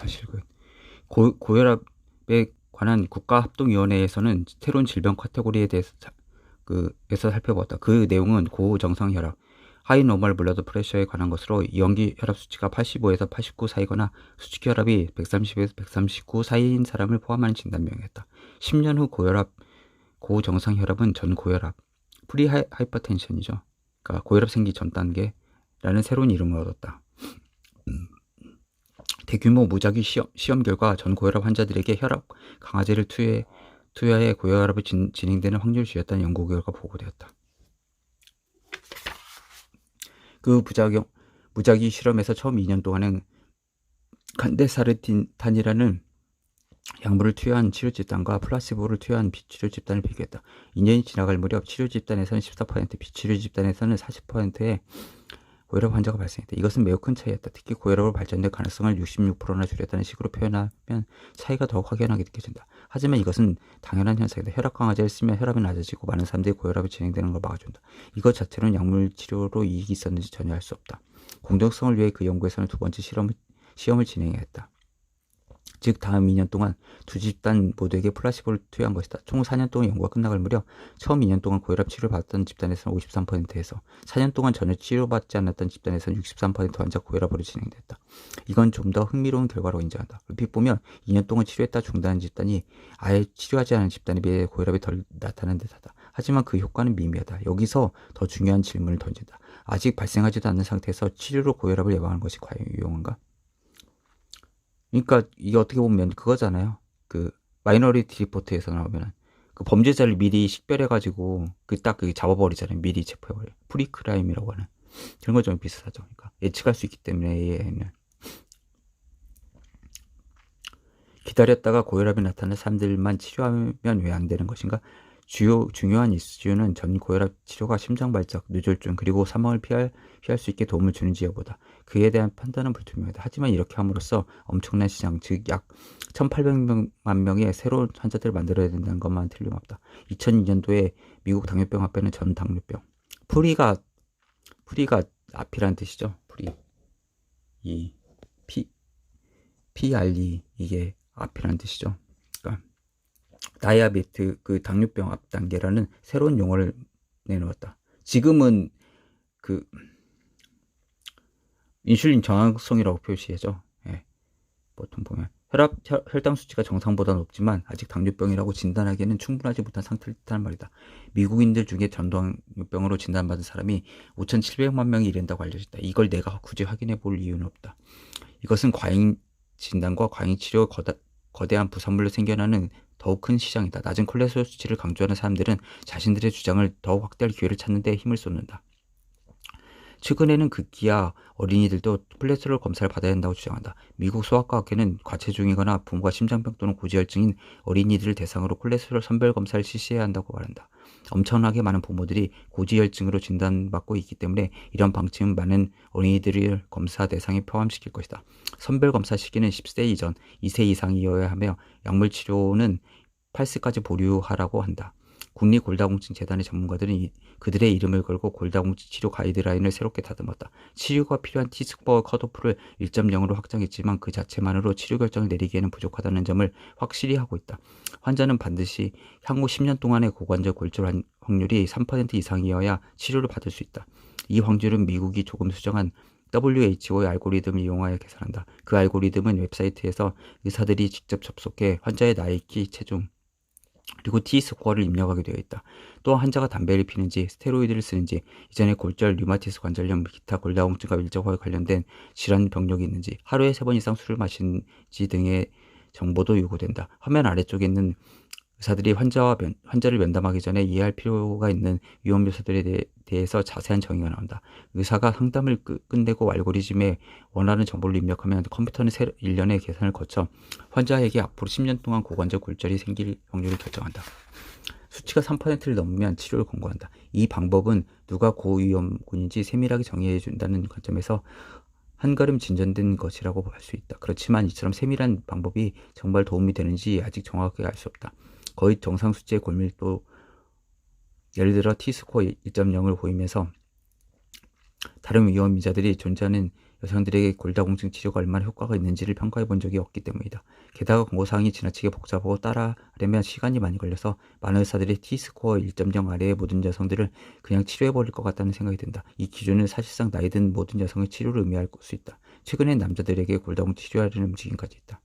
사실은 고혈압에 관한 국가합동위원회에서는 새로운 질병 카테고리에 대해서 에서 살펴보았다. 그 내용은 고정상 혈압, 하이 노멀 블러드 프레셔에 관한 것으로 연기 혈압 수치가 85에서 89 사이거나 수축 혈압이 130에서 139 사이인 사람을 포함하는 진단명이었다. 10년 후 고정상 혈압은 전 고혈압, 프리 하이퍼텐션이죠. 그러니까 고혈압 생기 전 단계라는 새로운 이름을 얻었다. 대규모 무작위 시험 결과 전 고혈압 환자들에게 혈압 강화제를 투여해 고혈압이 진행되는 확률을 줄였다는 연구 결과 보고되었다. 그 무작위 실험에서 처음 2년 동안은 간데사르탄이라는 약물을 투여한 치료 집단과 플라시보를 투여한 비치료 집단을 비교했다. 2년이 지나갈 무렵 치료 집단에서는 14%, 비치료 집단에서는 40%의 고혈압 환자가 발생했다. 이것은 매우 큰 차이였다. 특히 고혈압으로 발전될 가능성을 66%나 줄였다는 식으로 표현하면 차이가 더욱 확연하게 느껴진다. 하지만 이것은 당연한 현상이다. 혈압 강화제를 쓰면 혈압이 낮아지고 많은 사람들이 고혈압이 진행되는 걸 막아준다. 이것 자체로는 약물 치료로 이익이 있었는지 전혀 알 수 없다. 공정성을 위해 그 연구에서는 두 번째 시험을 진행했다. 즉 다음 2년 동안 두 집단 모두에게 플라시보를 투여한 것이다. 총 4년 동안 연구가 끝나갈 무렵 처음 2년 동안 고혈압 치료를 받았던 집단에서는 53%에서 4년 동안 전혀 치료받지 않았던 집단에서는 63% 환자가 고혈압으로 진행됐다. 이건 좀 더 흥미로운 결과로 인정한다. 얼핏 보면 2년 동안 치료했다 중단한 집단이 아예 치료하지 않은 집단에 비해 고혈압이 덜 나타나는 듯하다. 하지만 그 효과는 미미하다. 여기서 더 중요한 질문을 던진다. 아직 발생하지도 않는 상태에서 치료로 고혈압을 예방하는 것이 과연 유용한가? 그러니까 이게 어떻게 보면 그거잖아요. 그 마이너리티 리포트에서 나오면은 그 범죄자를 미리 식별해가지고 그 잡아버리잖아요. 미리 체포해버려. 프리크라임이라고 하는 그런 거 좀 비슷하죠. 그러니까 예측할 수 있기 때문에 얘는 기다렸다가 고혈압이 나타난 사람들만 치료하면 왜 안 되는 것인가? 중요한 이슈는 전 고혈압 치료가 심장발작, 뇌졸중, 그리고 사망을 피할 수 있게 도움을 주는지 여부다. 그에 대한 판단은 불투명하다. 하지만 이렇게 함으로써 엄청난 시장, 즉 약 1,800만 명의 새로운 환자들을 만들어야 된다는 것만 틀림없다. 2002년도에 미국 당뇨병 합회는 전 당뇨병. 프리가 앞이라는 뜻이죠. 프리. 이 PRE 이게 앞이라는 뜻이죠. 그러니까 다이아베트 그 당뇨병 앞 단계라는 새로운 용어를 내놓았다. 지금은 그 인슐린 저항성이라고 표시하죠. 예, 보통 보면 혈당 수치가 정상보다 높지만 아직 당뇨병이라고 진단하기에는 충분하지 못한 상태를 뜻하는 말이다. 미국인들 중에 전당뇨병으로 진단받은 사람이 5,700만 명이 이른다고 알려졌다. 이걸 내가 굳이 확인해 볼 이유는 없다. 이것은 과잉 진단과 과잉 치료 거대한 부산물로 생겨나는 더욱 큰 시장이다. 낮은 콜레스테롤 수치를 강조하는 사람들은 자신들의 주장을 더욱 확대할 기회를 찾는 데 힘을 쏟는다. 최근에는 극기야 어린이들도 콜레스테롤 검사를 받아야 한다고 주장한다. 미국 소아과학회는 과체중이거나 부모가 심장병 또는 고지혈증인 어린이들을 대상으로 콜레스테롤 선별 검사를 실시해야 한다고 말한다. 엄청나게 많은 부모들이 고지혈증으로 진단받고 있기 때문에 이런 방침은 많은 어린이들을 검사 대상에 포함시킬 것이다. 선별 검사 시기는 10세 이전, 2세 이상이어야 하며 약물 치료는 8세까지 보류하라고 한다. 국립골다공증 재단의 전문가들은 그들의 이름을 걸고 골다공증 치료 가이드라인을 새롭게 다듬었다. 치료가 필요한 T스코어 컷오프를 1.0으로 확장했지만 그 자체만으로 치료 결정을 내리기에는 부족하다는 점을 확실히 하고 있다. 환자는 반드시 향후 10년 동안의 고관절 골절 확률이 3% 이상이어야 치료를 받을 수 있다. 이 확률은 미국이 조금 수정한 WHO의 알고리즘을 이용하여 계산한다. 그 알고리즘은 웹사이트에서 의사들이 직접 접속해 환자의 나이, 키, 체중, 그리고 T스코어를 입력하게 되어 있다. 또 환자가 담배를 피는지, 스테로이드를 쓰는지, 이전에 골절, 류마티스 관절염, 기타 골다공증과 밀접하게 관련된 질환 병력이 있는지, 하루에 3번 이상 술을 마신지 등의 정보도 요구된다. 화면 아래쪽에 있는 의사들이 환자를 면담하기 전에 이해할 필요가 있는 위험 요소들에 대해서 자세한 정의가 나온다. 의사가 상담을 끝내고 알고리즘에 원하는 정보를 입력하면 컴퓨터는 1년의 계산을 거쳐 환자에게 앞으로 10년 동안 고관절 골절이 생길 확률을 결정한다. 수치가 3%를 넘으면 치료를 권고한다. 이 방법은 누가 고위험군인지 세밀하게 정의해 준다는 관점에서 한 걸음 진전된 것이라고 할 수 있다. 그렇지만 이처럼 세밀한 방법이 정말 도움이 되는지 아직 정확하게 알 수 없다. 거의 정상 수치의 골밀도, 예를 들어 T스코어 1.0을 보이면서 다른 위험인자들이 존재하는 여성들에게 골다공증 치료가 얼마나 효과가 있는지를 평가해 본 적이 없기 때문이다. 게다가 권고사항이 지나치게 복잡하고 따라하려면 시간이 많이 걸려서 많은 의사들이 T스코어 1.0 아래의 모든 여성들을 그냥 치료해버릴 것 같다는 생각이 든다. 이 기준은 사실상 나이 든 모든 여성의 치료를 의미할 수 있다. 최근엔 남자들에게 골다공증 치료하려는 움직임까지 있다.